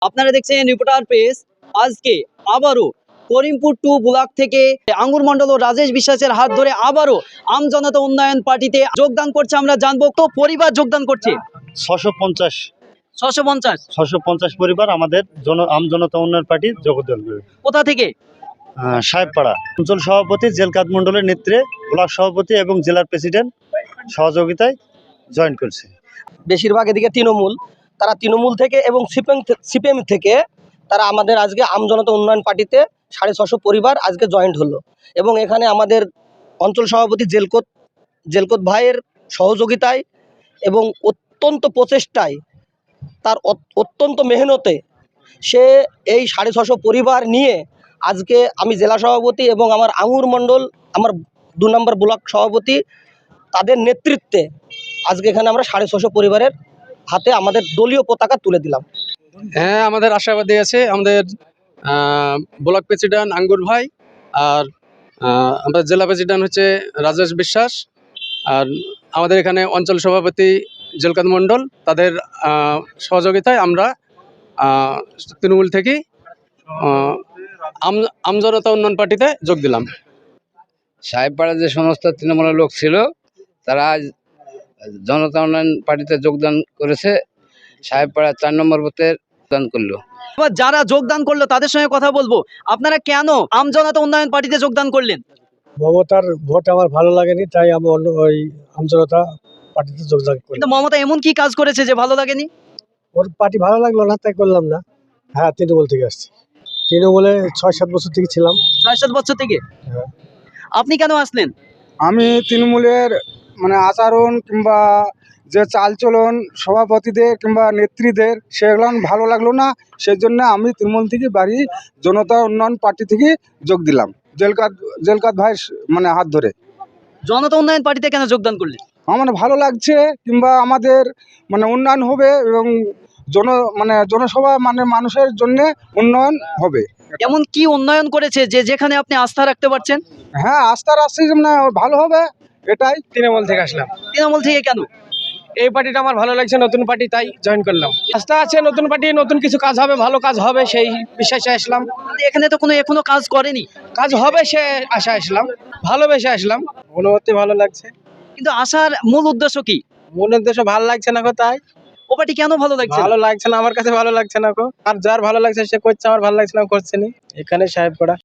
আপনারা দেখছেন reporter page. আজকে আবারও করিমপুর 2 ব্লক থেকে আঙ্গুর মন্ডল ও রাজেশ বিশ্বাসের হাত ধরে আবারও আম জনতা উন্নয়ন পার্টিতে যোগদান করছে। আমরা জানবো তো পরিবার যোগদান করছে। 650 650 পরিবার আমাদের আম জনতা উন্নয়ন পার্টি যোগদান করে। কোথা থেকে? সাহেবপাড়া অঞ্চল সভাপতি জেলকাত মন্ডলের নেতৃত্বে ব্লক সভাপতি এবং জেলার প্রেসিডেন্ট সহযোগিতায় জয়েন করছে। বেশিরভাগ এদিকে তৃণমূল, তারা তৃণমূল থেকে এবং সিপিএম থেকে তারা আমাদের আজকে আম জনতা উন্নয়ন পার্টিতে 650 পরিবার আজকে জয়েন্ট হলো। এবং এখানে আমাদের অঞ্চল সভাপতি জেলকত ভাইয়ের সহযোগিতায় এবং অত্যন্ত প্রচেষ্টায়, তার অত্যন্ত মেহনতে সে এই 650 পরিবার নিয়ে আজকে আমি জেলা সভাপতি এবং আমার আঙুর মণ্ডল, আমার 2 নম্বর ব্লক সভাপতি, তাদের নেতৃত্বে আজকে এখানে আমরা 650 পরিবারের হাতে আমাদের দলীয় পতাকা তুলে দিলাম। হ্যাঁ, আমাদের আশাবাদী আছে আমাদের ব্লক প্রেসিডেন্ট আঙ্গুর ভাই, আর আমাদের জেলা প্রেসিডেন্ট হচ্ছে রাজেশ বিশ্বাস, আর আমাদের এখানে অঞ্চল সভাপতি জেলকাত মণ্ডল, তাদের সহযোগিতায় আমরা তৃণমূল থেকে আমজনতা উন্নয়ন পার্টিতে যোগ দিলাম। সাহেবপাড়ার যে সমস্ত তৃণমূলের লোক ছিল তারা আজ জনতা উন্নয়ন পার্টিতে যোগদান করেছে। সাহেবপাড়া 4 নম্বর বুথে যোগদান করলো। এবার যারা যোগদান করলো তাদের সঙ্গে কথা বলবো। আপনারা কেন আম জনতা উন্নয়ন পার্টিতে যোগদান করলেন? মমতার ভোট আমার ভালো লাগেনি, তাই আমি অন্য ওই আমজনতা পার্টিতে যোগদান করি। কিন্তু মমতা এমন কি কাজ করেছে যে ভালো লাগেনি? ওর পার্টি ভালো লাগলো না, তাই করলাম না। হ্যাঁ, তৃণমূল থেকে আসছি। তৃণমূলে 6-7 বছর থেকে ছিলাম। 6-7 বছর থেকে। হ্যাঁ। আপনি কেন আসলেন? আমি তৃণমূলের আচরণ কিংবা যে চালচলন সভাপতিদের কিংবা নেত্রীদের সেগুলো ভালো লাগলো না, সেই জন্য আমি তৃণমূল থেকে বাড়ি জনতা উন্নয়ন পার্টি থেকে যোগ দিলাম জেলকাত ভাইয়ের হাত ধরে। জনতা উন্নয়ন পার্টিতে কেন যোগদান করলেন? আমার ভালো লাগছে, কিংবা আমাদের উন্নয়ন হবে এবং জনসভা মানুষের জন্য উন্নয়ন হবে। এমন কি উন্নয়ন করেছে যে যেখানে আপনি আস্থা রাখতে পারছেন? হ্যাঁ, আস্থা রাখছি ভালো হবে, এটাই। তৃণমূল থেকে আসলাম। তৃণমূল থেকে কেন? এই পার্টিটা আমার ভালো লাগছে, নতুন পার্টি, তাই জয়েন করলাম। আস্থা আছে নতুন পার্টি, নতুন কিছু কাজ হবে, ভালো কাজ হবে, সেই বিশ্বাসে আসলাম। এখানে তো এখনো কাজ করেনি। কাজ হবে সে আশা আসলাম, ভালোবেসে আসলাম, অনুভূতি ভালো লাগছে। কিন্তু আসার মূল উদ্দেশ্য কি? মন উদ্দেশ্য ভালো লাগছে না, তাই। ও পার্টি কেন ভালো লাগছে? ভালো লাগছে না, আমার কাছে ভালো লাগছে না। আর যার ভালো লাগছে সে করছে, আমার ভালো লাগছে না, করছে না। এখানে সাহেবপাড়া